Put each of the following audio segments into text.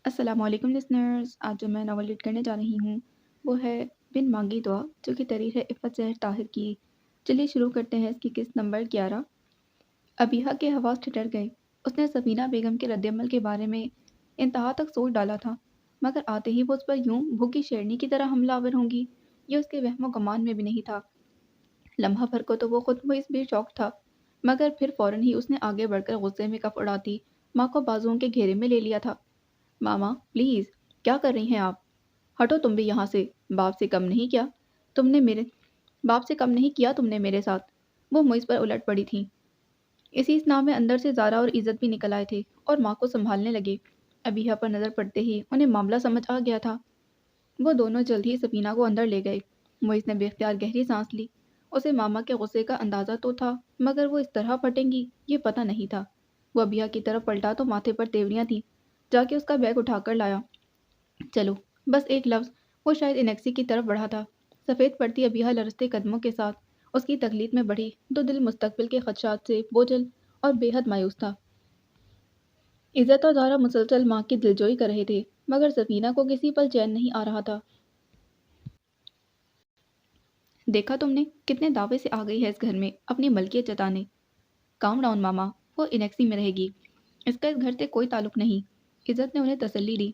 السلام علیکم لسنرز، آج جو میں ناول ریڈ کرنے جا رہی ہوں وہ ہے بن مانگی دعا، جو کہ تحریر ہے عفت زہر طاہر کی۔ چلیے شروع کرتے ہیں اس کی قسط نمبر 11۔ ابیہا کے حواس ٹھٹر گئے۔ اس نے سفینہ بیگم کے رد عمل کے بارے میں انتہا تک سوچ ڈالا تھا، مگر آتے ہی وہ اس پر یوں بھوکی شیرنی کی طرح حملہ آور ہوں گی یہ اس کے وہم و گمان میں بھی نہیں تھا۔ لمحہ بھر کو تو وہ خود محض بے شوق تھا، مگر پھر فوراً ہی اس نے آگے بڑھ کر غصے میں کف اڑاتی ماں کو بازوؤں کے گھیرے میں لے لیا تھا۔ ماما پلیز، کیا کر رہی ہیں آپ؟ ہٹو تم بھی یہاں سے۔ باپ سے کم نہیں کیا تم نے میرے باپ سے کم نہیں کیا تم نے میرے ساتھ۔ وہ مجھ پر الٹ پڑی تھیں۔ اسی اسنا میں اندر سے زارا اور عزت بھی نکل آئے تھے اور ماں کو سنبھالنے لگے۔ ابیہا پر نظر پڑتے ہی انہیں معاملہ سمجھ آ گیا تھا۔ وہ دونوں جلد ہی سفینہ کو اندر لے گئے۔ معیز نے بے اختیار گہری سانس لی۔ اسے ماما کے غصے کا اندازہ تو تھا، مگر وہ اس طرح پھٹیں گی یہ پتہ نہیں تھا۔ وہ ابیہا کی طرف پلٹا تو ماتھے پر تیوریاں تھیں۔ جا کے اس کا بیگ اٹھا کر لایا۔ چلو، بس ایک لفظ وہ شاید انیکسی کی طرف بڑھا تھا۔ سفید پڑتی ابیہا لرزتے قدموں کے ساتھ اس کی تقلید میں بڑھی تو دل مستقبل کے خدشات سے بوجھل اور بے حد مایوس تھا۔ عزت اور زارا مسلسل ماں کی دلجوئی کر رہے تھے، مگر سفینہ کو کسی پل چین نہیں آ رہا تھا۔ دیکھا تم نے کتنے دعوے سے آ گئی ہے اس گھر میں اپنی ملکیت جتانے۔ کام ڈاؤن ماما، وہ انیکسی میں رہے گی، اس کا اس گھر سے کوئی تعلق نہیں۔ عزت نے انہیں تسلی دی۔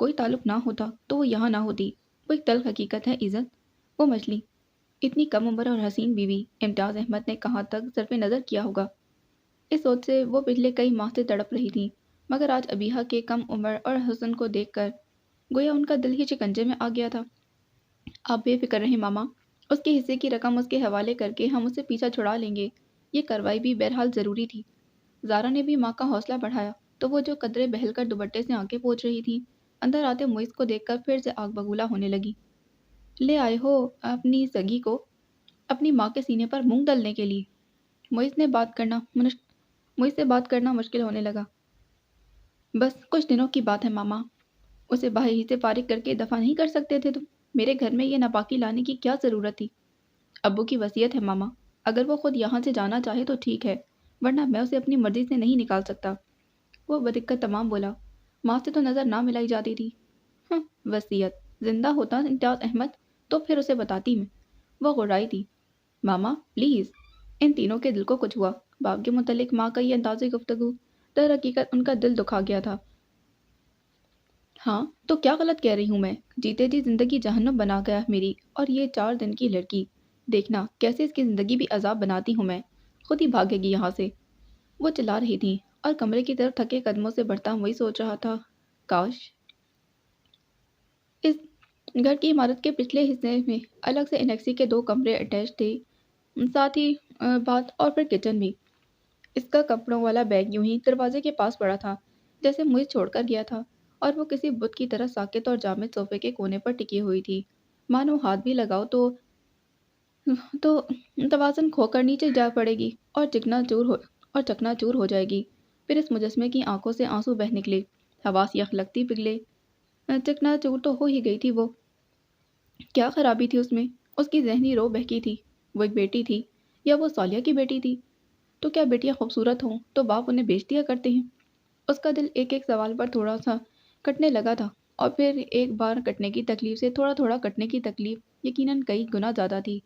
کوئی تعلق نہ ہوتا تو وہ یہاں نہ ہوتی، وہ ایک تلخ حقیقت ہے عزت۔ وہ مچلی اتنی کم عمر اور حسین بیوی امتیاز احمد نے کہاں تک صرف نظر کیا ہوگا؟ اس سوچ سے وہ پچھلے کئی ماہ سے تڑپ رہی تھیں، مگر آج ابیہا کے کم عمر اور حسن کو دیکھ کر گویا ان کا دل ہی شکنجے میں آ گیا تھا۔ آپ بے فکر رہیں ماما، اس کے حصے کی رقم اس کے حوالے کر کے ہم اسے پیچھا چھڑا لیں گے۔ یہ کارروائی بھی بہرحال ضروری تھی۔ زارا نے بھی ماں کا حوصلہ بڑھایا تو وہ جو قدرے بہل کر دوپٹے سے آنکھیں پوچھ رہی تھیں، اندر آتے معیز کو دیکھ کر پھر سے آگ بگولا ہونے لگی۔ لے آئے ہو اپنی سگی کو اپنی ماں کے سینے پر مونگ ڈلنے کے لیے؟ معیز سے بات کرنا مشکل ہونے لگا۔ بس کچھ دنوں کی بات ہے ماما، اسے باہر ہی سے فارغ کر کے دفع نہیں کر سکتے تھے تم؟ میرے گھر میں یہ ناپاکی لانے کی کیا ضرورت تھی؟ ابو کی وصیت ہے ماما، اگر وہ خود یہاں سے جانا چاہے تو ٹھیک ہے، ورنہ میں اسے اپنی مرضی سے نہیں نکال سکتا۔ وہ بدقت تمام بولا۔ ماں سے تو نظر نہ ملائی جاتی تھی۔ وصیت زندہ ہوتا امتیاز احمد تو پھر اسے بتاتی میں۔ وہ غرائی تھی۔ ماما پلیز۔ ان تینوں کے دل کو کچھ ہوا۔ باپ کے متعلق ماں کا یہ انداز گفتگو در حقیقت ان کا دل دکھا گیا تھا۔ ہاں تو کیا غلط کہہ رہی ہوں میں؟ جیتے جی زندگی جہنم بنا گیا میری، اور یہ 4 دن کی لڑکی دیکھنا کیسے اس کی زندگی بھی عذاب بناتی ہوں میں۔ خود ہی بھاگے گی یہاں سے۔ وہ چلا رہی تھی اور کمرے کی طرف تھکے قدموں سے بڑھتا وہی سوچ رہا تھا، کاش اس گھر کی عمارت کے پچھلے حصے میں الگ سے انیکسی کے 2 کمرے اٹیچ تھے، ساتھ ہی باتھ اور پھر کچن بھی۔ اس کا کپڑوں والا بیگ یوں ہی دروازے کے پاس پڑا تھا جیسے مجھے چھوڑ کر گیا تھا، اور وہ کسی بت کی طرح ساکت اور جامد صوفے کے کونے پر ٹکی ہوئی تھی، مانو ہاتھ بھی لگاؤ تو توازن کھو کر نیچے جا پڑے گی اور چکنا چور ہو جائے گی۔ پھر اس مجسمے کی آنکھوں سے آنسو بہہ نکلے، حواس یک لگتی پگھلے۔ چکنا چور تو ہو ہی گئی تھی وہ۔ کیا خرابی تھی اس میں؟ اس کی ذہنی رو بہکی تھی۔ وہ ایک بیٹی تھی، یا وہ صالحہ کی بیٹی تھی؟ تو کیا بیٹیاں خوبصورت ہوں تو باپ انہیں بیچ دیا کرتے ہیں؟ اس کا دل ایک ایک سوال پر تھوڑا سا کٹنے لگا تھا، اور پھر ایک بار کٹنے کی تکلیف سے تھوڑا تھوڑا کٹنے کی تکلیف یقیناً کئی گنا زیادہ تھی۔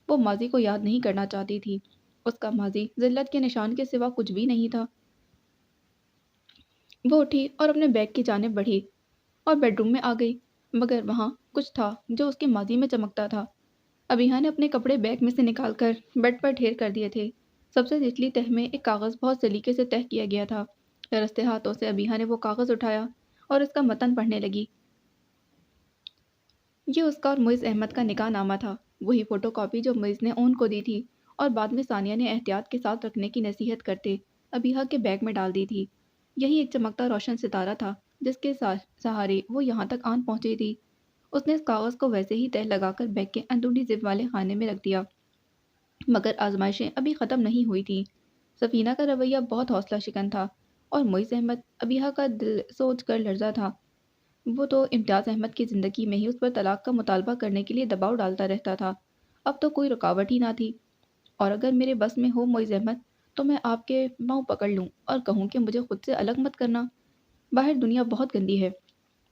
وہ ماضی کو یاد نہیں کرنا چاہتی تھی۔ اس کا ماضی ذلت کے نشان کے سوا کچھ بھی نہیں تھا۔ وہ اٹھی اور اپنے بیگ کی جانب بڑھی اور بیڈ روم میں آ گئی، مگر وہاں کچھ تھا جو اس کے ماضی میں چمکتا تھا۔ ابیہا نے اپنے کپڑے بیگ میں سے نکال کر بیڈ پر ڈھیر کر دیے تھے۔ سب سے نچلی تہہ میں ایک کاغذ بہت سلیقے سے تہہ کیا گیا تھا۔ رستے ہاتھوں سے ابیہا نے وہ کاغذ اٹھایا اور اس کا متن پڑھنے لگی۔ یہ اس کا اور معیز احمد کا نکاح نامہ تھا، وہی فوٹو کاپی جو معیز نے اون کو دی تھی اور بعد میں ثانیہ نے احتیاط کے ساتھ رکھنے کی نصیحت کرتے ابیہا کے بیگ میں ڈال دی تھی۔ یہی ایک چمکتا روشن ستارہ تھا جس کے سہارے وہ یہاں تک آن پہنچی تھی۔ اس نے اس کاغذ کو ویسے ہی تہہ لگا کر بیگ کے اندرونی زپ والے خانے میں رکھ دیا۔ مگر آزمائشیں ابھی ختم نہیں ہوئی تھیں۔ سفینہ کا رویہ بہت حوصلہ شکن تھا، اور معیز احمد ابیہا کا دل سوچ کر لرزا تھا۔ وہ تو امتیاز احمد کی زندگی میں ہی اس پر طلاق کا مطالبہ کرنے کے لیے دباؤ ڈالتا رہتا تھا، اب تو کوئی رکاوٹ ہی نہ تھی۔ اور اگر میرے بس میں ہو معیز احمد تو میں آپ کے پاؤں پکڑ لوں اور کہوں کہ مجھے خود سے الگ مت کرنا، باہر دنیا بہت گندی ہے۔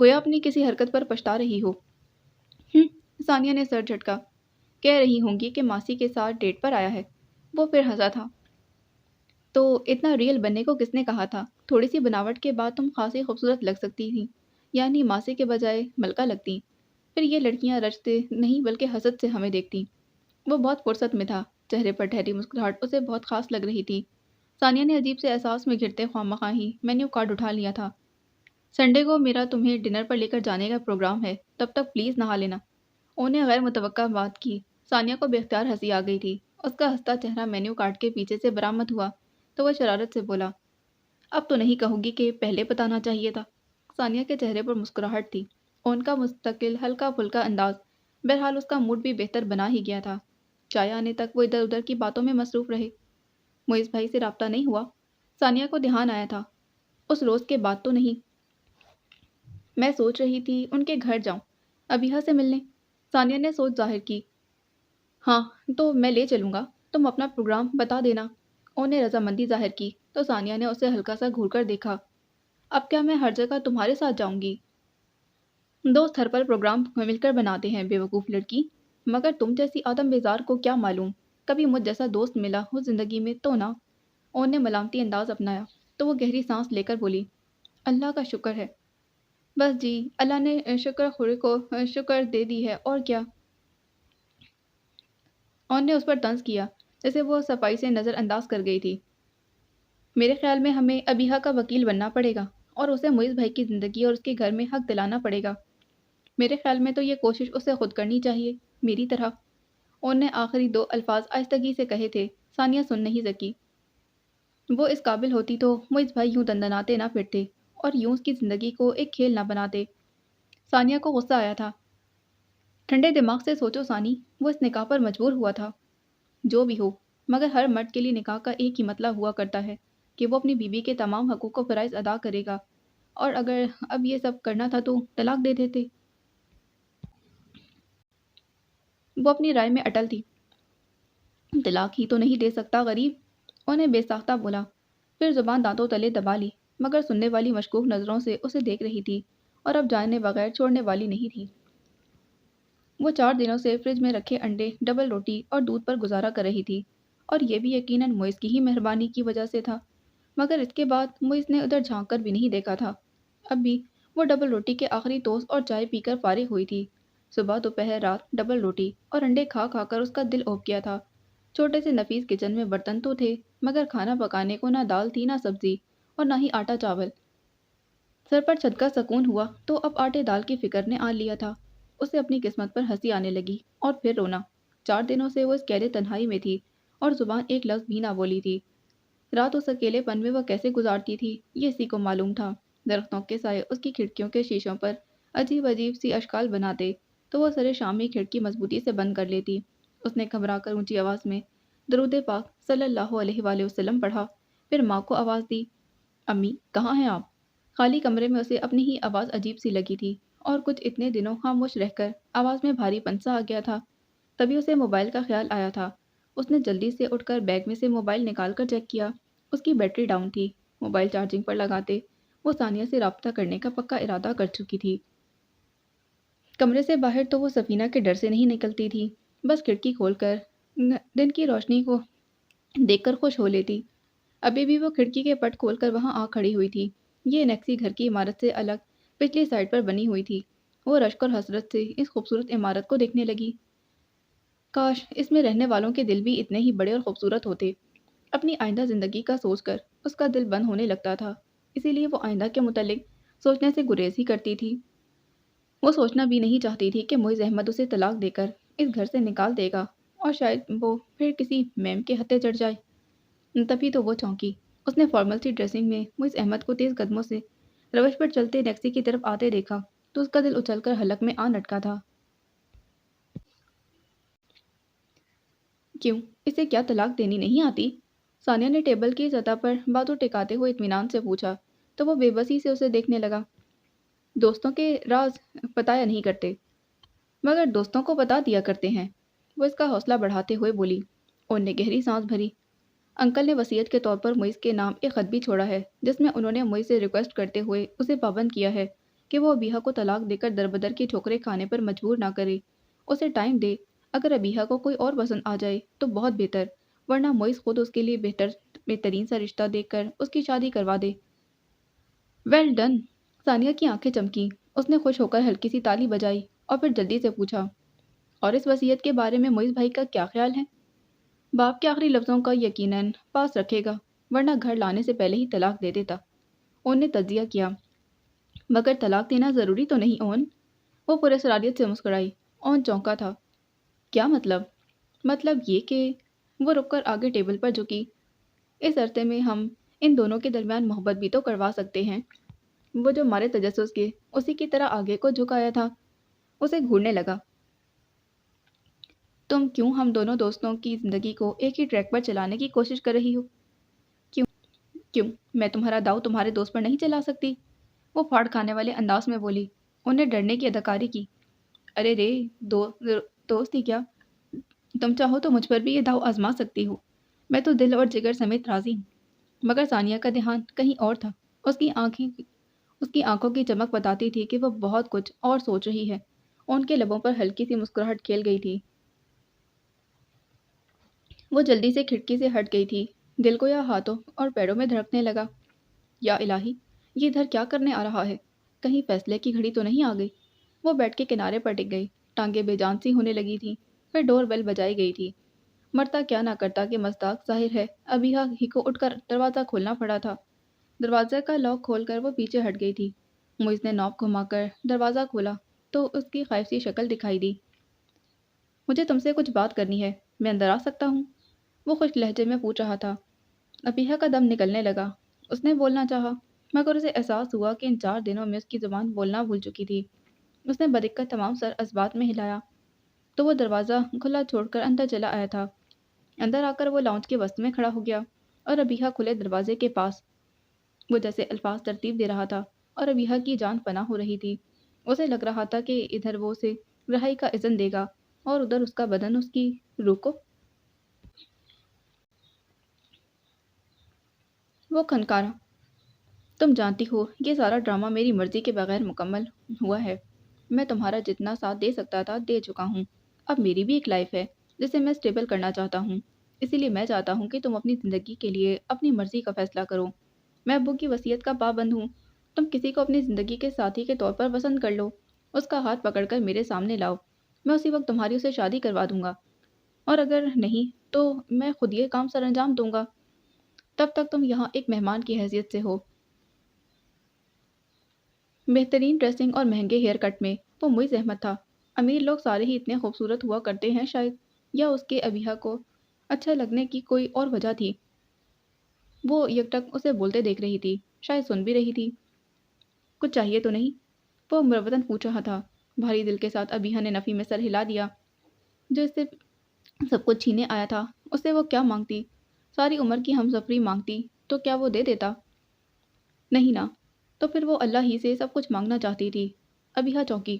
گویا اپنی کسی حرکت پر پچھتا رہی ہو۔ ثانیہ نے سر جھٹکا۔ کہہ رہی ہوں گی کہ ماسی کے ساتھ ڈیٹ پر آیا ہے۔ وہ پھر ہنسا تھا۔ تو اتنا ریئل بننے کو کس نے کہا تھا؟ تھوڑی سی بناوٹ کے بعد تم خاصی خوبصورت لگ سکتی تھی، یعنی ماسی کے بجائے ملکہ لگتی۔ پھر یہ لڑکیاں رچتے نہیں بلکہ حسد سے ہمیں دیکھتی۔ وہ بہت فرصت میں تھا، چہرے پر ٹھہری مسکراہٹ اسے بہت خاص لگ رہی تھی۔ ثانیہ نے عجیب سے احساس میں گھرتے خواہ ہی مینیو کارڈ اٹھا لیا تھا۔ سنڈے کو میرا تمہیں ڈنر پر لے کر جانے کا پروگرام ہے، تب تک پلیز نہا لینا۔ انہیں غیر متوقع بات کی۔ ثانیہ کو بے اختیار ہنسی آ گئی تھی۔ اس کا ہنستا چہرہ مینیو کارڈ کے پیچھے سے برآمد ہوا تو وہ شرارت سے بولا، اب تو نہیں کہوں گی کہ پہلے بتانا چاہیے تھا۔ ثانیہ کے چہرے پر مسکراہٹ تھی۔ ان کا مستقل ہلکا پھلکا انداز بہرحال اس کا موڈ بھی بہتر بنا ہی گیا تھا۔ چائے آنے تک وہ ادھر ادھر کی باتوں میں مصروف رہے۔ معیز بھائی سے رابطہ نہیں ہوا؟ ثانیہ کو دھیان آیا تھا۔ اس روز کے بعد تو نہیں۔ میں سوچ رہی تھی ان کے گھر جاؤں، ابیہا سے ملنے۔ ثانیہ نے سوچ ظاہر کی۔ ہاں تو میں لے چلوں گا، تم اپنا پروگرام بتا دینا۔ انہیں رضامندی ظاہر کی تو ثانیہ نے اسے ہلکا سا گھور کر دیکھا۔ اب کیا میں ہر جگہ تمہارے ساتھ جاؤں گی؟ دوست ہر پل پروگرام مل کر بناتے ہیں بے وقوف لڑکی، مگر تم جیسی آدم بیزار کو کیا معلوم کبھی مجھ جیسا دوست ملا ہو زندگی میں تو نہ۔ ان نے ملامتی انداز اپنایا تو وہ گہری سانس لے کر بولی، اللہ کا شکر ہے، بس جی اللہ نے شکر خوری کو شکر دے دی ہے اور کیا۔ ان نے اس پر طنز کیا جیسے وہ صفائی سے نظر انداز کر گئی تھی۔ میرے خیال میں ہمیں ابیہا کا وکیل بننا پڑے گا اور اسے معیز بھائی کی زندگی اور اس کے گھر میں حق دلانا پڑے گا۔ میرے خیال میں تو یہ کوشش اسے خود کرنی چاہیے، میری طرح۔ ان نے آخری دو الفاظ آہستگی سے کہے تھے۔ ثانیہ سن نہیں سکی۔ وہ اس قابل ہوتی تو معیز بھائی یوں دندناتے نہ پھرتے اور یوں اس کی زندگی کو ایک کھیل نہ بناتے۔ ثانیہ کو غصہ آیا تھا۔ ٹھنڈے دماغ سے سوچو ثانی، وہ اس نکاح پر مجبور ہوا تھا۔ جو بھی ہو، مگر ہر مرد کے لیے نکاح کا ایک ہی مطلب ہوا کرتا ہے کہ وہ اپنی بیوی کے تمام حقوق و فرائض ادا کرے گا، اور اگر اب یہ سب کرنا تھا تو طلاق دے دیتے۔ وہ اپنی رائے میں اٹل تھی۔ طلاق ہی تو نہیں دے سکتا غریب، انہیں بے ساختہ بولا، پھر زبان دانتوں تلے دبا لی، مگر سننے والی مشکوک نظروں سے اسے دیکھ رہی تھی اور اب جانے بغیر چھوڑنے والی نہیں تھی۔ وہ 4 دنوں سے فریج میں رکھے انڈے، ڈبل روٹی اور دودھ پر گزارا کر رہی تھی، اور یہ بھی یقیناً معیز کی ہی مہربانی کی وجہ سے تھا، مگر اس کے بعد معیز نے ادھر جھانک کر بھی نہیں دیکھا تھا۔ اب بھی وہ ڈبل روٹی کے آخری ٹوسٹ اور چائے پی کر فارغ ہوئی تھی۔ صبح دوپہر رات ڈبل روٹی اور انڈے کھا کھا کر اس کا دل اوب گیا تھا۔ چھوٹے سے نفیس کچن میں برتن تو تھے، مگر کھانا پکانے کو نہ دال تھی نہ سبزی اور نہ ہی آٹا چاول۔ سر پر چھت کا سکون ہوا تو اب آٹے دال کی فکر نے آن لیا تھا۔ اسے اپنی قسمت پر ہنسی آنے لگی اور پھر رونا۔ 4 دنوں سے وہ اس قید تنہائی میں تھی اور زبان ایک لفظ بھی نہ بولی تھی۔ رات اس اکیلے پن میں وہ کیسے گزارتی تھی یہ اسی کو معلوم تھا۔ درختوں کے سائے اس کی کھڑکیوں کے شیشوں پر عجیب عجیب سی اشکال بناتے تو وہ سرے شام میں کھڑکی مضبوطی سے بند کر لیتی۔ اس نے گھبرا کر اونچی آواز میں درود پاک صلی اللہ علیہ وآلہ وسلم پڑھا، پھر ماں کو آواز دی، امی کہاں ہیں آپ؟ خالی کمرے میں اسے اپنی ہی آواز عجیب سی لگی تھی اور کچھ اتنے دنوں خاموش رہ کر آواز میں بھاری پنسا آ گیا تھا۔ تبھی اسے موبائل کا خیال آیا تھا۔ اس نے جلدی سے اٹھ کر بیگ میں سے موبائل نکال کر چیک کیا۔ اس کی بیٹری ڈاؤن تھی۔ موبائل چارجنگ پر لگاتے وہ ثانیہ سے رابطہ کرنے کا پکا ارادہ کر چکی تھی۔ کمرے سے باہر تو وہ سفینہ کے ڈر سے نہیں نکلتی تھی، بس کھڑکی کھول کر دن کی روشنی کو دیکھ کر خوش ہو لیتی۔ ابھی بھی وہ کھڑکی کے پٹ کھول کر وہاں آ کھڑی ہوئی تھی۔ یہ انیکسی گھر کی عمارت سے الگ پچھلی سائڈ پر بنی ہوئی تھی۔ وہ رشک اور حسرت سے اس خوبصورت عمارت کو دیکھنے لگی۔ کاش اس میں رہنے والوں کے دل بھی اتنے ہی بڑے اور خوبصورت ہوتے۔ اپنی آئندہ زندگی کا سوچ کر اس کا دل بند ہونے لگتا تھا، اسی لیے وہ آئندہ کے متعلق سوچنے سے گریز ہی کرتی تھی۔ وہ سوچنا بھی نہیں چاہتی تھی کہ معیز احمد اسے طلاق دے کر اس گھر سے نکال دے گا اور شاید وہ پھر کسی میم کے ہتھے چڑھ جائے۔ تبھی تو وہ چونکی۔ اس نے فارمل سی ڈریسنگ میں معیز احمد کو تیز قدموں سے روش پر چلتے ٹیکسی کی طرف آتے دیکھا تو اس کا دل اچھل کر حلق میں آ اٹکا تھا۔ کیوں اسے کیا طلاق دینی نہیں آتی؟ ثانیہ نے ٹیبل کی سطح پر بازو ٹکاتے ہوئے اطمینان سے پوچھا تو وہ بے بسی سے اسے دیکھنے لگا۔ دوستوں کے راز بتایا نہیں کرتے، مگر دوستوں کو بتا دیا کرتے ہیں، وہ اس کا حوصلہ بڑھاتے ہوئے بولی۔ ان نے گہری سانس بھری۔ انکل نے وصیت کے طور پر معیز کے نام ایک خط بھی چھوڑا ہے جس میں انہوں نے معیز سے ریکویسٹ کرتے ہوئے اسے پابند کیا ہے کہ وہ ابیحا کو طلاق دے کر دربدر کی ٹھوکریں کھانے پر مجبور نہ کرے، اسے ٹائم دے۔ اگر ابیحا کو کوئی اور پسند آ جائے تو بہت بہتر، ورنہ معیز خود اس کے لیے بہترین سا رشتہ دیکھ کر اس کی شادی کروا دے۔ Well done! ثانیہ کی آنکھیں چمکیں، اس نے خوش ہو کر ہلکی سی تالی بجائی اور پھر جلدی سے پوچھا، اور اس وصیت کے بارے میں معیز بھائی کا کیا خیال ہے؟ باپ کے آخری لفظوں کا یقیناً پاس رکھے گا، ورنہ گھر لانے سے پہلے ہی طلاق دے دیتا۔ اون نے تجزیہ کیا۔ مگر طلاق دینا ضروری تو نہیں اون؟ وہ پورے سراریت سے مسکرائی۔ اون چونکا تھا۔ کیا مطلب؟ مطلب یہ کہ وہ رک کر آگے ٹیبل پر جھکی۔ اس عرصے میں ہم ان دونوں کے درمیان محبت بھی تو کروا سکتے ہیں۔ وہ جو مارے تجسس کے اسی کی طرح آگے کو جھکایا تھا، اسے گھورنے لگا۔ تم کیوں ہم دونوں دوستوں کی زندگی کو ایک ہی ٹریک پر چلانے کی کوشش کر رہی ہو؟ کیوں میں تمہارا داؤ تمہارے دوست پر نہیں چلا سکتی؟ وہ پھاڑ کھانے والے انداز میں بولی۔ انہیں ڈرنے کی اداکاری کی۔ ارے رے، دوست ہی کیا، تم چاہو تو مجھ پر بھی یہ داؤ آزما سکتی ہو، میں تو دل اور جگر سمیت راضی ہوں۔ مگر ثانیہ کا دھیان کہیں اور تھا۔ اس کی آنکھوں کی چمک بتاتی تھی کہ وہ بہت کچھ اور سوچ رہی ہے۔ ان کے لبوں پر ہلکی سی مسکراہٹ کھیل گئی تھی۔ وہ جلدی سے کھڑکی سے ہٹ گئی تھی، دل کو یا ہاتھوں اور پیروں میں دھڑکنے لگا۔ یا الہی، یہ ادھر کیا کرنے آ رہا ہے؟ کہیں فیصلے کی گھڑی تو نہیں آ گئی؟ وہ بیٹھ کے کنارے پر ٹک گئی، ٹانگیں بے جان سی ہونے لگی تھیں۔ پھر ڈور بیل بجائی گئی تھی۔ مرتا کیا نہ کرتا کہ مصداق ظاہر ہے ابیحا ہی کو اٹھ کر دروازہ کھولنا پڑا تھا۔ دروازے کا لاک کھول کر وہ پیچھے ہٹ گئی تھی۔ معیز نے نوب گھما کر دروازہ کھولا تو اس کی خائف سی شکل دکھائی دی۔ مجھے تم سے کچھ بات کرنی ہے، میں اندر آ سکتا ہوں؟ وہ خوش لہجے میں پوچھ رہا تھا۔ ابیحا کا دم نکلنے لگا۔ اس نے بولنا چاہا، مگر اسے احساس ہوا کہ ان 4 دنوں میں اس کی زبان بولنا بھول چکی تھی۔ اس نے بدقت تمام سر اسبات میں ہلایا تو وہ دروازہ کھلا چھوڑ کر اندر چلا آیا تھا۔ اندر آ کر وہ لاؤنج کے وسط میں کھڑا ہو گیا اور ابیحا کھلے دروازے کے پاس۔ وہ جیسے الفاظ ترتیب دے رہا تھا اور ابیحا کی جان پناہ ہو رہی تھی۔ اسے لگ رہا تھا کہ ادھر وہ اسے رہائی کا اذن دے گا اور ادھر اس کا بدن اس کی روح کو۔ وہ کھنکارا، تم جانتی ہو یہ سارا ڈرامہ میری مرضی کے بغیر مکمل ہوا ہے۔ میں تمہارا جتنا ساتھ دے سکتا تھا دے چکا ہوں۔ اب میری بھی ایک لائف ہے جسے میں اسٹیبل کرنا چاہتا ہوں۔ اسی لیے میں چاہتا ہوں کہ تم اپنی زندگی کے لیے اپنی مرضی کا فیصلہ کرو۔ میں ابو کی وصیت کا پابند ہوں۔ تم کسی کو اپنی زندگی کے ساتھی کے طور پر پسند کر لو، اس کا ہاتھ پکڑ کر میرے سامنے لاؤ، میں اسی وقت تمہاری اسے شادی کروا دوں گا، اور اگر نہیں تو میں خود یہ کام سر انجام دوں گا۔ تب تک تم یہاں ایک مہمان کی حیثیت سے ہو۔ بہترین ڈریسنگ اور مہنگے ہیئر کٹ میں وہ معیز احمد تھا۔ امیر لوگ سارے ہی اتنے خوبصورت ہوا کرتے ہیں شاید، یا اس کے ابیحا کو اچھا لگنے کی کوئی اور وجہ تھی۔ وہ یکٹک اسے بولتے دیکھ رہی تھی، شاید سن بھی رہی تھی۔ کچھ چاہیے تو نہیں؟ وہ مروتاً پوچھ رہا تھا۔ بھاری دل کے ساتھ ابیحا نے نفی میں سر ہلا دیا۔ جو اس سے سب کچھ چھینے آیا تھا اس سے وہ کیا مانگتی؟ ساری عمر کی ہم سفری مانگتی تو کیا وہ دے دیتا؟ نہیں نا، تو پھر وہ اللہ ہی سے سب کچھ مانگنا چاہتی تھی۔ ابیحا چونکی۔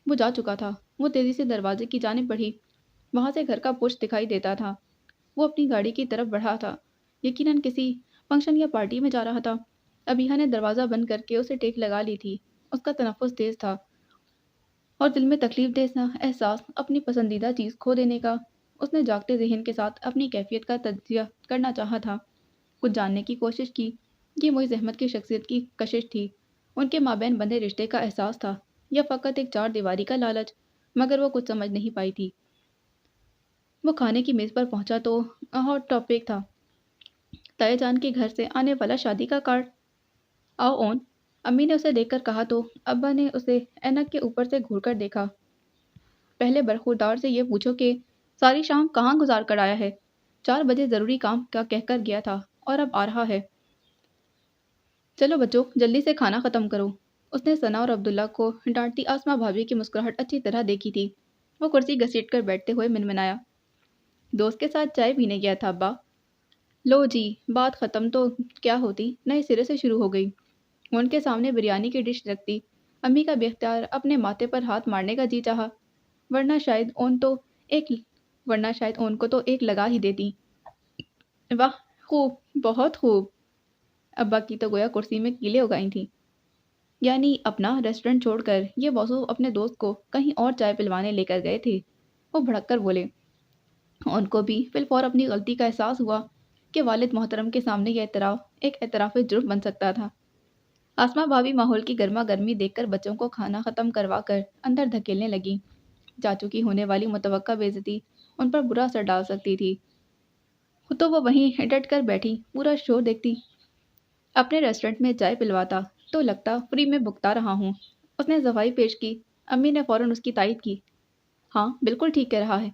وہ جا چکا تھا۔ وہ تیزی سے دروازے کی جانب بڑھی۔ وہاں سے گھر کا پورچ دکھائی دیتا تھا۔ وہ اپنی گاڑی کی طرف بڑھا تھا، یقیناً کسی فنکشن یا پارٹی میں جا رہا تھا۔ ابیحا نے دروازہ بند کر کے اسے ٹیک لگا لی تھی۔ اس کا تنفس تیز تھا اور دل میں تکلیف دہ سا احساس اپنی پسندیدہ چیز کھو دینے کا۔ اس نے جاگتے ذہن کے ساتھ اپنی کیفیت کا تجزیہ کرنا چاہا تھا، کچھ جاننے کی کوشش کی۔ یہ معیز احمد کی شخصیت کی کشش تھی، ان کے مابین بندھے رشتے کا احساس تھا، یا فقط ایک 4 دیواری کا لالچ؟ مگر وہ کچھ سمجھ نہیں پائی تھی۔ وہ کھانے کی میز پر پہنچا تو ہاٹ ٹاپک تھا، تایا جان کے گھر سے آنے والا شادی کا کارڈ۔ آؤ اون، امی نے اسے دیکھ کر کہا تو ابا نے اسے اینک کے اوپر سے گھور کر دیکھا۔ پہلے برخوردار سے یہ پوچھو کہ ساری شام کہاں گزار کر آیا ہے؟ 4 بجے ضروری کام کا کہہ کر گیا تھا اور اب آ رہا ہے۔ چلو بچوں، جلدی سے کھانا ختم کرو۔ اس نے ثنا اور عبداللہ کو ڈانٹتی آسماں بھابھی کی مسکراہٹ اچھی طرح دیکھی تھی۔ وہ کرسی گھسیٹ کر بیٹھتے ہوئے منمنایا، دوست کے ساتھ چائے پینے گیا تھا ابا۔ لو جی، بات ختم تو کیا ہوتی، نئے سرے سے شروع ہو گئی۔ ان کے سامنے بریانی کی ڈش رکھتی، امی کا بے اختیار اپنے ماتھے پر ہاتھ مارنے کا جی چاہا، ورنہ شاید اون کو تو ایک لگا ہی دیتی۔ واہ، خوب، بہت خوب۔ ابا کی تو گویا کرسی میں کیلیں اگائی تھیں۔ یعنی اپنا ریسٹورنٹ چھوڑ کر یہ موصوف اپنے دوست کو کہیں اور چائے پلوانے لے کر گئے تھے؟ وہ بھڑک کر بولے۔ ان کو بھی فی الفور اپنی غلطی کا احساس ہوا کہ والد محترم کے سامنے یہ اعتراف ایک اعتراف جرم بن سکتا تھا۔ آسماں بھابھی ماحول کی گرما گرمی دیکھ کر بچوں کو کھانا ختم کروا کر اندر دھکیلنے لگیں۔ چاچو کی ہونے والی متوقع بے عزتی ان پر برا اثر ڈال سکتی تھی، تو وہ وہیں ڈٹ کر بیٹھی پورا شو دیکھتی۔ اپنے ریسٹورنٹ میں چائے پلواتا تو لگتا فری میں بکتا رہا ہوں۔ اس نے صفائی پیش کی۔ امی نے فوراً اس کی تائید کی۔ ہاں بالکل ٹھیک کہہ رہا ہے۔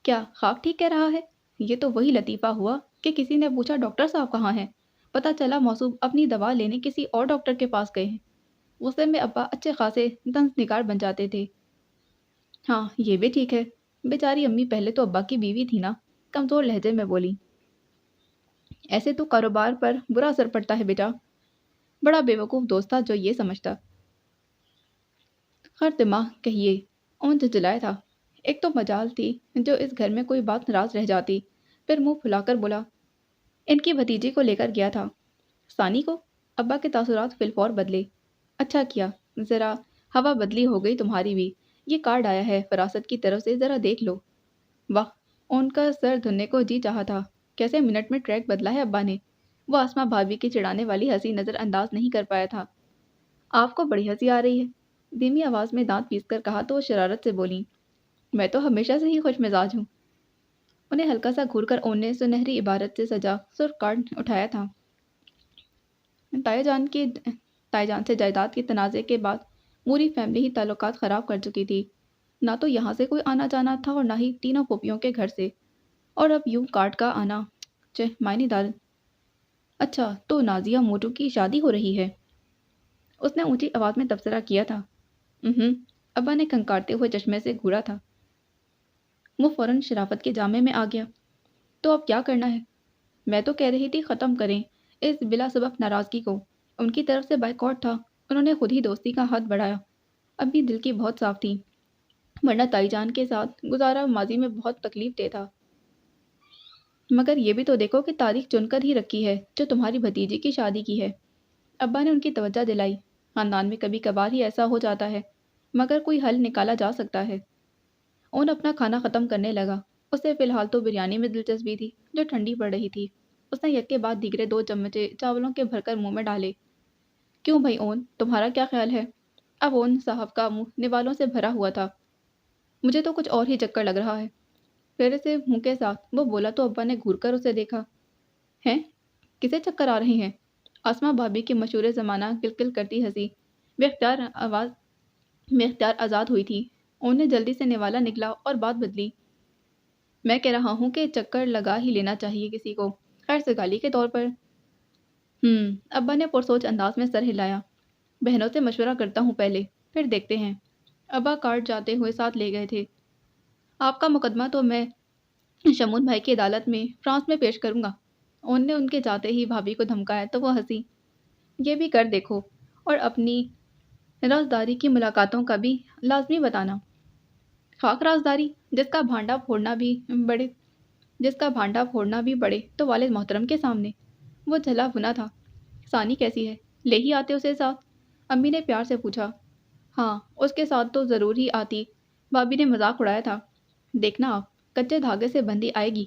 کیا خواب ٹھیک کہہ رہا ہے؟ یہ تو وہی لطیفہ ہوا کہ کسی نے پوچھا ڈاکٹر صاحب کہاں ہیں، پتہ چلا موصوف اپنی دوا لینے کسی اور ڈاکٹر کے پاس گئے ہیں۔ غصے میں ابا اچھے خاصے طنز نگار بن جاتے تھے۔ ہاں یہ بھی ٹھیک ہے۔ بیچاری امی پہلے تو ابا کی بیوی تھی نا، کمزور لہجے میں بولی۔ ایسے تو کاروبار پر برا اثر پڑتا ہے بیٹا۔ بڑا بیوقوف دوست تھا جو یہ سمجھتا۔ خر دماغ کہیے، اون جھجھلایا تھا۔ ایک تو مجال تھی جو اس گھر میں کوئی بات ناراض رہ جاتی، پھر منہ پھلا کر بولا، ان کی بھتیجی کو لے کر گیا تھا۔ ثانی کو؟ ابا کے تاثرات فی الفور بدلے۔ اچھا کیا، ذرا ہوا بدلی ہو گئی تمہاری بھی۔ یہ کارڈ آیا ہے فراست کی طرف سے، ذرا دیکھ لو۔ واہ، ان کا سر دھننے کو جی چاہا تھا۔ کیسے منٹ میں ٹریک بدلا ہے ابا نے۔ وہ آسماں بھابھی کی چڑھانے والی ہنسی نظر انداز نہیں کر پایا تھا۔ آپ کو بڑی ہنسی آ رہی ہے، دھیمی آواز میں دانت پیس کر کہا تو وہ شرارت سے بولی، میں تو ہمیشہ سے ہی خوش مزاج ہوں۔ انہیں ہلکا سا گھور کر اون نے سنہری عبارت سے سجا سرخ کارڈ اٹھایا تھا۔ تایا جان سے جائیداد کے تنازع کے بعد پوری فیملی ہی تعلقات خراب کر چکی تھی۔ نہ تو یہاں سے کوئی آنا جانا تھا اور نہ ہی تینوں پھوپھیوں کے گھر سے، اور اب یوں کارڈ کا آنا معنی دار۔ اچھا تو نازیہ موٹو کی شادی ہو رہی ہے؟ اس نے اونچی آواز میں تبصرہ کیا تھا۔ ابا نے کھنکارتے ہوئے چشمے سے گھورا تھا۔ وہ فوراً شرافت کے جامے میں آ گیا۔ تو اب کیا کرنا ہے؟ میں تو کہہ رہی تھی ختم کریں اس بلا سبب ناراضگی کو۔ ان کی طرف سے بائیکاٹ تھا، انہوں نے خود ہی دوستی کا ہاتھ بڑھایا۔ اب بھی دل کی بہت صاف تھی، ورنہ تائی جان کے ساتھ گزارا ماضی میں بہت تکلیف دہ تھا۔ مگر یہ بھی تو دیکھو کہ تاریخ چن کر ہی رکھی ہے جو تمہاری بھتیجی کی شادی کی ہے۔ ابا نے ان کی توجہ دلائی۔ خاندان میں کبھی کبھار ہی ایسا ہو جاتا ہے، مگر کوئی حل نکالا جا سکتا ہے۔ اون اپنا کھانا ختم کرنے لگا۔ اسے فی الحال تو بریانی میں دلچسپی تھی جو ٹھنڈی پڑ رہی تھی۔ اس نے یک کے بعد دیگرے 2 چمچے چاولوں کے بھر کر منہ میں ڈالے۔ کیوں بھائی اون، تمہارا کیا خیال ہے؟ اب اون صاحب کا منہ نوالوں سے بھرا ہوا تھا۔ مجھے تو کچھ اور ہی چکر لگ رہا ہے۔ پھر سے منہ کے ساتھ وہ بولا تو ابا نے گھور کر اسے دیکھا۔ ہیں؟ کسے چکر آ رہے ہیں؟ آسماں بھابھی کی مشہور زمانہ کلکل کرتی ہنسی بے اختیار آزاد ہوئی تھی۔ اون نے جلدی سے نوالا نکلا اور بات بدلی۔ میں کہہ رہا ہوں کہ چکر لگا ہی لینا چاہیے کسی کو، خیر سگالی کے طور پر۔ ابا نے پرسوچ انداز میں سر ہلایا۔ بہنوں سے مشورہ کرتا ہوں پہلے، پھر دیکھتے ہیں۔ ابا کارڈ جاتے ہوئے ساتھ لے گئے تھے۔ آپ کا مقدمہ تو میں شمون بھائی کی عدالت میں فرانس میں پیش کروں گا۔ اون نے ان کے جاتے ہی بھابھی کو دھمکایا تو وہ ہنسی۔ یہ بھی کر دیکھو، اور اپنی رازداری کی ملاقاتوں کا بھی لازمی بتانا۔ خاک رازداری، جس کا بھانڈا پھوڑنا بھی بڑے تو والد محترم کے سامنے۔ وہ جھلا بھنا تھا۔ ثانی کیسی ہے؟ لے ہی آتے اسے ساتھ؟ امی نے پیار سے پوچھا۔ ہاں اس کے ساتھ تو ضرور ہی آتی، بھابھی نے مذاق اڑایا تھا۔ دیکھنا آپ، کچے دھاگے سے بندھی آئے گی۔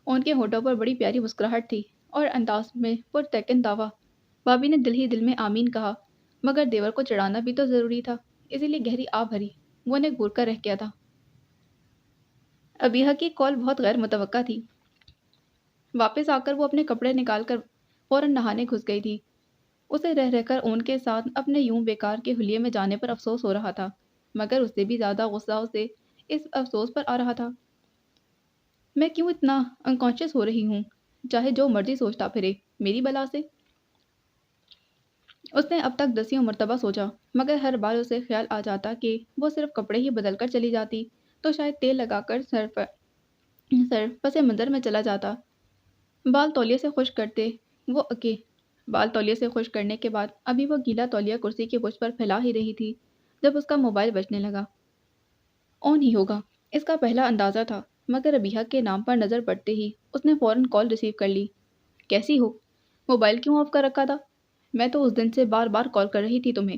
ان کے ہونٹوں پر بڑی پیاری مسکراہٹ تھی اور انداز میں پرتیقن دعویٰ۔ بھابھی نے دل ہی دل میں آمین کہا، مگر دیور کو چڑھانا بھی تو ضروری تھا، اسی لیے گہری آ بھری۔ وہ نے گھور کر رہ گیا تھا۔ ابیحہ کی کال بہت غیر متوقع تھی۔ واپس آ کر وہ اپنے کپڑے نکال کر فوراً نہانے گھس گئی تھی۔ اسے رہ رہ کر اون کے ساتھ اپنے یوں بیکار کے حلیے میں جانے پر افسوس ہو رہا تھا، مگر اس سے بھی زیادہ غصہ اسے اس افسوس پر آ رہا تھا۔ میں کیوں اتنا انکانشیس ہو رہی ہوں؟ چاہے جو مرضی سوچتا پھرے، میری بلا سے۔ اس نے اب تک 10 مرتبہ سوچا، مگر ہر بار اسے خیال آ جاتا کہ وہ صرف کپڑے ہی بدل کر چلی جاتی تو شاید تیل لگا کر سر پس منظر میں چلا جاتا۔ بال تولیے سے خشک کرنے کے بعد ابھی وہ گیلا تولیہ کرسی کی پشت پر پھیلا ہی رہی تھی جب اس کا موبائل بجنے لگا۔ اون ہی ہوگا، اس کا پہلا اندازہ تھا، مگر ابیحہ کے نام پر نظر پڑتے ہی اس نے فوراً کال ریسیو کر لی۔ کیسی ہو؟ موبائل کیوں آف کر رکھا تھا؟ میں تو اس دن سے بار بار کال کر رہی تھی تمہیں،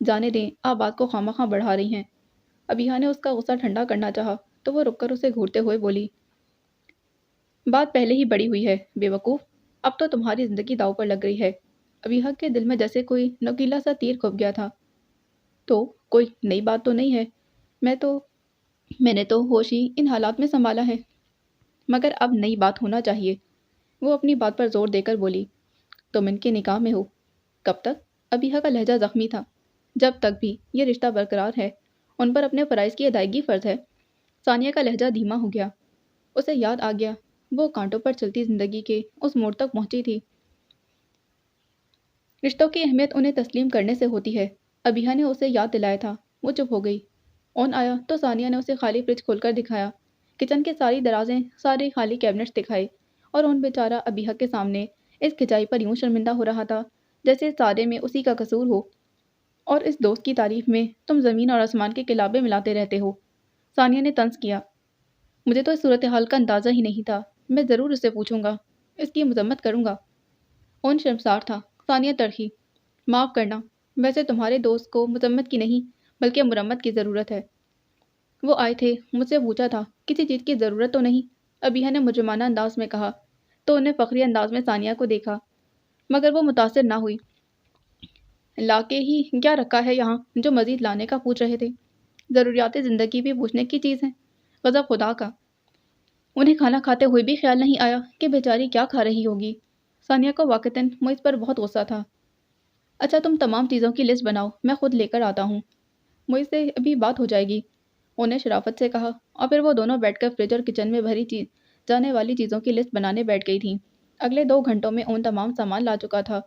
جانے دیں، آپ بات کو خواہ بڑھا رہی ہیں۔ ابیہا نے اس کا غصہ ٹھنڈا کرنا چاہا تو وہ رک کر اسے گھورتے ہوئے بولی، بات پہلے ہی بڑی ہوئی ہے بے وقوف، اب تو تمہاری زندگی داؤ پر لگ گئی ہے۔ ابیہا کے دل میں جیسے کوئی نوکیلا سا تیر کھپ گیا تھا۔ تو کوئی نئی بات تو نہیں ہے، میں تو میں نے تو ہوش ہی ان حالات میں سنبھالا ہے، مگر اب نئی بات ہونا چاہیے۔ وہ اپنی بات پر زور دے کر بولی، تم ان کے نکاح میں ہو؟ کب تک؟ ابیہا کا لہجہ زخمی تھا۔ جب تک بھی یہ رشتہ برقرار ہے، ان پر اپنے فرائض کی ادائیگی فرض ہے۔ ثانیہ کا لہجہ دھیما ہو گیا۔ اسے یاد آ گیا، وہ کانٹوں پر چلتی زندگی کے اس موڑ تک پہنچی تھی۔ رشتوں کی اہمیت انہیں تسلیم کرنے سے ہوتی ہے۔ ابیہا نے اسے یاد دلایا تھا۔ وہ چپ ہو گئی۔ اون آیا تو ثانیہ نے اسے خالی فریج کھول کر دکھایا، کچن کے ساری درازیں، سارے خالی کیبنٹس دکھائے، اور اون بیچارہ ابیہا کے سامنے اس کھچائی پر یوں شرمندہ ہو رہا تھا جیسے سارے میں اسی کا قصور ہو، اور اس دوست کی تعریف میں تم زمین اور آسمان کے کلابے ملاتے رہتے ہو۔ ثانیہ نے طنز کیا، مجھے تو اس صورتحال کا اندازہ ہی نہیں تھا، میں ضرور اس سے پوچھوں گا، اس کی مذمت کروں گا۔ اون شرمسار تھا۔ ثانیہ تڑکی، معاف کرنا، ویسے تمہارے دوست کو مذمت کی نہیں بلکہ مرمت کی ضرورت ہے۔ وہ آئے تھے، مجھ سے پوچھا تھا، کسی چیز کی ضرورت تو نہیں؟ ابیہا نے مجرمانہ انداز میں کہا تو انہیں فخری انداز میں ثانیہ کو دیکھا، مگر وہ متاثر نہ ہوئی۔ لا کے ہی کیا رکھا ہے یہاں جو مزید لانے کا پوچھ رہے تھے؟ ضروریات زندگی بھی پوچھنے کی چیز ہے، غضب خدا کا۔ انہیں کھانا کھاتے ہوئے بھی خیال نہیں آیا کہ بیچاری کیا کھا رہی ہوگی۔ ثانیہ کو واقعتاً معز پر بہت غصہ تھا۔ اچھا تم تمام چیزوں کی لسٹ بناؤ، میں خود لے کر آتا ہوں، معز سے ابھی بات ہو جائے گی، انہیں شرافت سے کہا، اور پھر وہ دونوں بیٹھ کر فریج اور کچن میں بھری جانے والی چیزوں کی لسٹ بنانے بیٹھ گئی تھیں۔ اگلے 2 گھنٹوں میں اون تمام سامان لا چکا تھا،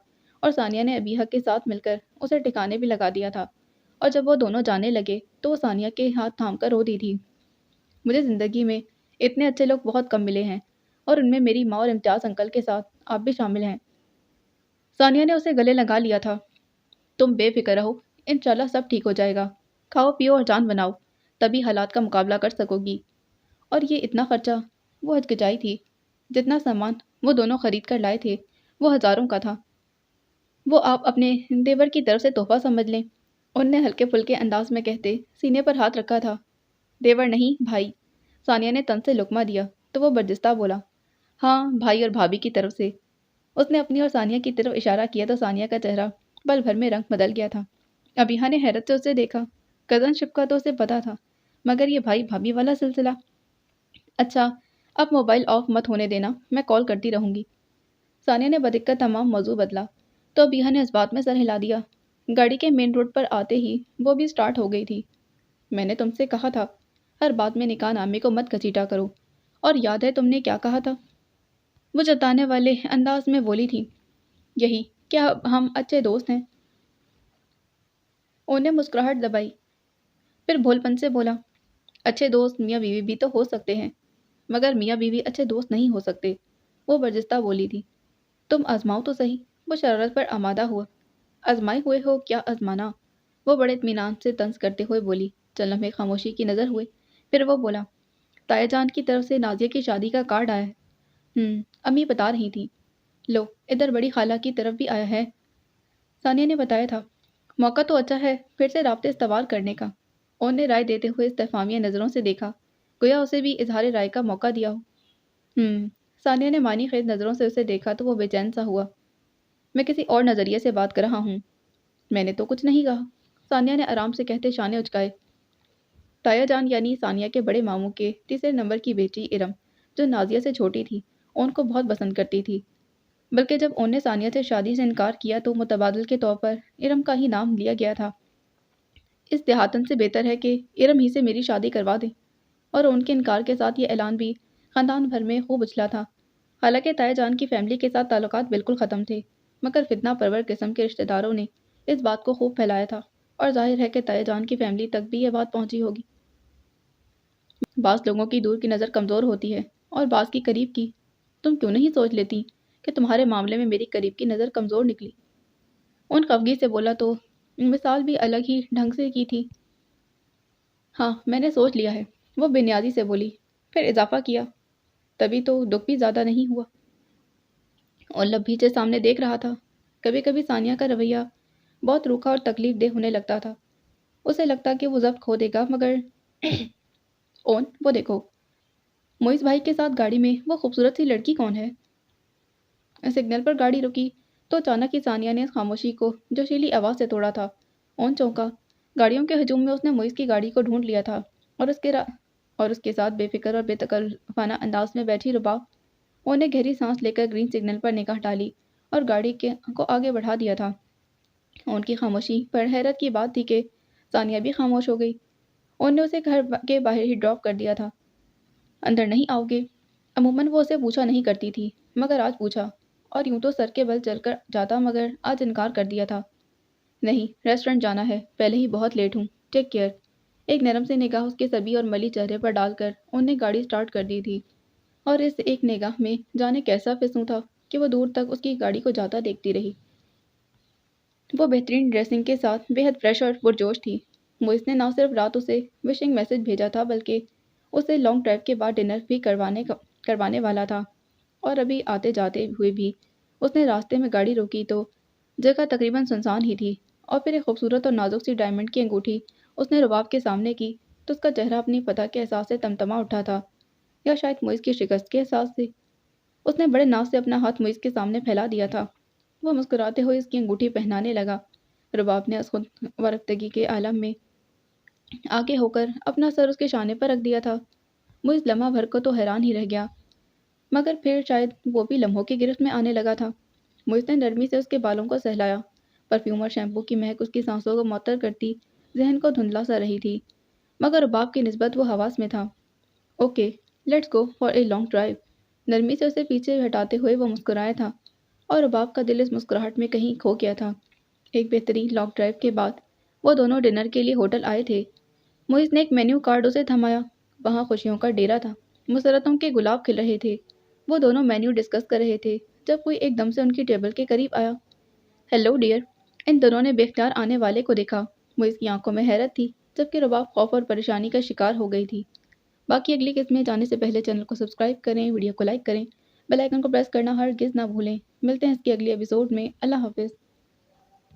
اور ثانیہ نے ابیہا کے ساتھ مل کر اسے ٹھکانے بھی لگا دیا تھا، اور جب وہ دونوں جانے لگے تو وہ ثانیہ کے ہاتھ تھام کر رو دی تھی، مجھے زندگی میں اتنے اچھے لوگ بہت کم ملے ہیں، اور ان میں میری ماں اور امتیاز انکل کے ساتھ آپ بھی شامل ہیں۔ ثانیہ نے اسے گلے لگا لیا تھا، تم بے فکر رہو، انشاءاللہ سب ٹھیک ہو جائے گا، کھاؤ پیو اور جان بناؤ، تبھی حالات کا مقابلہ کر سکو گی۔ اور یہ اتنا خرچہ، وہ ہچکچائی تھی، جتنا سامان وہ دونوں خرید کر لائے تھے وہ ہزاروں کا تھا، وہ آپ اپنے دیور کی طرف سے تحفہ سمجھ لیں، ان نے ہلکے پھلکے انداز میں کہتے سینے پر ہاتھ رکھا تھا۔ دیور نہیں بھائی، ثانیہ نے تن سے لقمہ دیا تو وہ برجستہ بولا، ہاں بھائی اور بھابھی کی طرف سے۔ اس نے اپنی اور ثانیہ کی طرف اشارہ کیا تو ثانیہ کا چہرہ پل بھر میں رنگ بدل گیا تھا۔ ابیہا نے حیرت سے اسے دیکھا، کزن شپ کا تو اسے پتا تھا، مگر یہ بھائی بھابھی والا سلسلہ۔ اچھا اب موبائل آف مت ہونے دینا، میں کال کرتی رہوں گی۔ ثانیہ نے بدقت تمام موضوع بدلا تو ابیہا نے اس بات میں سر ہلا دیا۔ گاڑی کے مین روڈ پر آتے ہی وہ بھی سٹارٹ ہو گئی تھی۔ میں نے تم سے کہا تھا ہر بات میں نکاح نامے کو مت گھسیٹا کرو، اور یاد ہے تم نے کیا کہا تھا؟ وہ جتانے والے انداز میں بولی تھی، یہی کیا ہم اچھے دوست ہیں؟ انہیں مسکراہٹ دبائی، پھر بھول پن سے بولا، اچھے دوست میاں بیوی بھی تو ہو سکتے ہیں، مگر میاں بیوی اچھے دوست نہیں ہو سکتے۔ وہ برجستہ بولی تھی، تم آزماؤ تو صحیح۔ وہ شرارت پر آمادہ ہوا، آزمائے ہوئے ہو کیا آزمانا؟ وہ بڑے اطمینان سے طنز کرتے ہوئے بولی۔ چند لمحے خاموشی کی نظر ہوئے، پھر وہ بولا، تایا جان کی طرف سے نازیہ کی شادی کا کارڈ آیا ہے۔ امی بتا رہی تھی، لو ادھر بڑی خالہ کی طرف بھی آیا ہے، ثانیہ نے بتایا تھا۔ موقع تو اچھا ہے پھر سے رابطے استوار کرنے کا۔ اون نے رائے دیتے ہوئے استفہامیہ نظروں سے دیکھا، گویا اسے بھی اظہار رائے کا موقع دیا ہو۔ ثانیہ نے معنی خیز نظروں سے اسے دیکھا تو وہ بے چین سا ہوا۔ میں کسی اور نظریے سے بات کر رہا ہوں، میں نے تو کچھ نہیں کہا، ثانیہ نے آرام سے کہتے شانے اچکائے۔ تایا جان یعنی ثانیہ کے بڑے ماموں کے تیسرے نمبر کی بیٹی ارم، جو نازیہ سے چھوٹی تھی، اون کو بہت پسند کرتی تھی، بلکہ جب اون نے ثانیہ سے شادی سے انکار کیا تو متبادل کے طور پر ارم کا ہی نام لیا گیا تھا۔ اس دیہاتن سے بہتر ہے کہ ارم ہی سے میری شادی کروا دیں، اور ان کے انکار کے ساتھ یہ اعلان بھی خاندان بھر میں خوب اچھلا تھا۔ حالانکہ تایا جان کی فیملی کے ساتھ تعلقات بالکل ختم تھے، مگر فتنہ پرور قسم کے رشتہ داروں نے اس بات کو خوب پھیلایا تھا، اور ظاہر ہے کہ تایا جان کی فیملی تک بھی یہ بات پہنچی ہوگی۔ بعض لوگوں کی دور کی نظر کمزور ہوتی ہے اور بعض کی قریب کی، تم کیوں نہیں سوچ لیتی کہ تمہارے معاملے میں میری قریب کی نظر کمزور نکلی؟ ان خفگی سے بولا تو مثال بھی الگ ہی ڈھنگ سے کی تھی۔ ہاں میں نے سوچ لیا ہے، وہ بے نیازی سے بولی، پھر اضافہ کیا، تبھی تو دکھ بھی زیادہ نہیں ہوا۔ اور لب بھیچے سامنے دیکھ رہا تھا، کبھی کبھی ثانیہ کا رویہ بہت روکھا اور تکلیف دہ ہونے لگتا تھا۔ اسے لگتا کہ وہ ضبط کھو دے گا، مگر اون وہ دیکھو، موئز بھائی کے ساتھ گاڑی میں وہ خوبصورت سی لڑکی کون ہے؟ سگنل پر گاڑی رکی تو اچانک ہی ثانیہ نے اس خاموشی کو جوشیلی آواز سے توڑا تھا۔ اون چونکا۔ گاڑیوں کے ہجوم میں اس نے موئز کی گاڑی کو ڈھونڈ لیا تھا اور اس کے ساتھ بے فکر اور بے تکلفانہ انداز میں بیٹھی رباب۔ اون نے گہری سانس لے کر گرین سگنل پر نگاہ ڈالی اور گاڑی کو آگے بڑھا دیا تھا۔ اون کی خاموشی پر حیرت کی بات تھی کہ ثانیہ بھی خاموش ہو گئی۔ اون نے اسے گھر کے باہر ہی ڈراپ کر دیا تھا۔ اندر نہیں آؤ گے؟ عموماً وہ اسے پوچھا نہیں کرتی تھی، مگر آج پوچھا، اور یوں تو سر کے بل چل کر جاتا، مگر آج انکار کر دیا تھا۔ نہیں، ریسٹورنٹ جانا ہے، پہلے ہی بہت لیٹ ہوں، ٹیک کیئر۔ ایک نرم سی نگاہ اس کے سبھی اور ملی چہرے پر ڈال کر ان نے گاڑی سٹارٹ کر دی تھی، اور اس ایک نگاہ میں جانے کیسا فسوں تھا کہ وہ دور تک اس کی گاڑی کو جاتا دیکھتی رہی۔ وہ بہترین ڈریسنگ کے ساتھ بے حد فریش اور پرجوش تھی۔ موئز نے نہ صرف رات اسے وشنگ میسج بھیجا تھا، بلکہ اسے لانگ ڈرائیو کے بعد ڈنر بھی کروانے والا تھا، اور ابھی آتے جاتے ہوئے بھی اس نے راستے میں گاڑی روکی تو جگہ تقریباً سنسان ہی تھی، اور پھر ایک خوبصورت اور نازک سی ڈائمنڈ کی انگوٹھی اس نے رباب کے سامنے کی تو اس کا چہرہ اپنی فتح کے احساس سے تمتما اٹھا تھا، یا شاید موئز کی شکست کے احساس سے۔ اس نے بڑے ناز سے اپنا ہاتھ موئز کے سامنے پھیلا دیا تھا۔ وہ مسکراتے ہوئے اس کی انگوٹھی پہنانے لگا۔ رباب نے اس خود ورفتگی کے عالم میں آگے ہو کر اپنا سر اس کے شانے پر رکھ دیا تھا۔ موئز لمحہ بھر کو تو حیران ہی رہ گیا، مگر پھر شاید وہ بھی لمحوں کی گرفت میں آنے لگا تھا۔ موئز نے نرمی سے اس کے بالوں کو سہلایا۔ پرفیوم اور شیمپو کی مہک اس کی سانسوں کو معطر کرتی ذہن کو دھندلا سا رہی تھی، مگر رباب کی نسبت وہ حواس میں تھا۔ Okay, let's go for a long drive. نرمی سے اسے پیچھے ہٹاتے ہوئے وہ مسکرایا تھا، اور رباب کا دل اس مسکراہٹ میں کہیں کھو گیا تھا۔ ایک بہترین لانگ ڈرائیو کے بعد وہ دونوں ڈنر کے لیے ہوٹل آئے تھے۔ موئز نے ایک مینیو کارڈ اسے تھمایا۔ وہاں خوشیوں کا ڈیرا تھا، مسرتوں کے گلاب کھل رہے تھے۔ وہ دونوں مینیو ڈسکس کر رہے تھے جب کوئی ایک دم سے ان کی ٹیبل کے قریب آیا۔ Hello dear. ان دونوں نے بے اختیار آنے والے کو دیکھا۔ موئز کی آنکھوں میں حیرت تھی، جبکہ رباب خوف اور پریشانی کا شکار ہو گئی تھی۔ باقی اگلی قسط میں جانے سے پہلے چینل کو سبسکرائب کریں، ویڈیو کو لائک کریں، بیل آئیکن کو پریس کرنا ہرگز نہ بھولیں۔ ملتے ہیں اس کی اگلی ایپیسوڈ میں۔ اللہ حافظ۔